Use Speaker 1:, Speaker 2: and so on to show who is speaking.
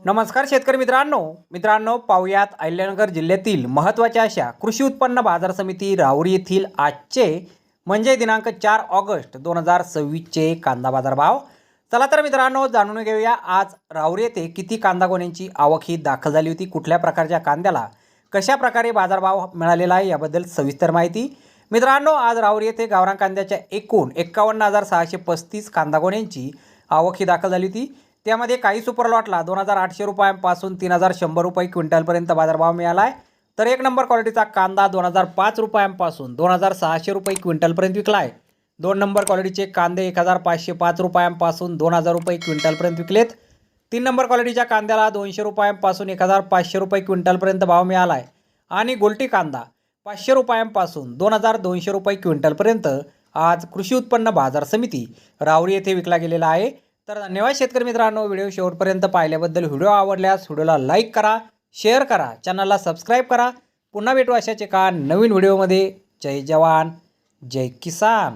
Speaker 1: नमस्कार शेतकरी मित्रांनो पाहुयात अहिल्यानगर जिल्ह्यातील महत्त्वाच्या अशा कृषी उत्पन्न बाजार समिती राहुरी येथील आजचे म्हणजे दिनांक 4 ऑगस्ट 2026चे कांदा बाजार भाव। चला तर मित्रांनो जाणून घेऊया आज राहुरी येथे किती कांदा गोण्यांची आवक ही दाखल झाली होती, कुठल्या प्रकारच्या कांद्याला कशा प्रकारे बाजारभाव मिळालेला आहे याबद्दल सविस्तर माहिती। मित्रांनो आज राहुरी येथे गावरान कांद्याच्या एकूण 51,635 कांदा गोण्यांची आवक ही दाखल झाली होती। त्यामध्ये काही सुपर लॉटला 2,800 रुपयांपासून 3,100 रुपये क्विंटलपर्यंत बाजारभाव मिळाला आहे, तर एक नंबर क्वालिटीचा कांदा 2,005 रुपयांपासून 2,600 रुपये क्विंटलपर्यंत विकला आहे। दोन नंबर क्वालिटीचे कांदे 1,505 रुपयांपासून 2,000 रुपये क्विंटलपर्यंत विकलेत। तीन नंबर क्वालिटीच्या कांद्याला 200 रुपयांपासून 1,500 रुपये क्विंटलपर्यंत भाव मिळाला आहे आणि गोल्टी कांदा 500 रुपयांपासून 2,200 रुपये क्विंटलपर्यंत आज कृषी उत्पन्न बाजार समिती राहुरी येथे विकला गेलेला आहे। तर धन्यवाद शेतकरी मित्रांनो, व्हिडिओ शेवटपर्यंत पाहिल्याबद्दल। व्हिडिओ आवडल्यास व्हिडिओला लाईक करा, शेअर करा, चॅनलला सबस्क्राईब करा। पुन्हा भेटू अशाच एका नवीन व्हिडिओमध्ये। जय जवान जय किसान।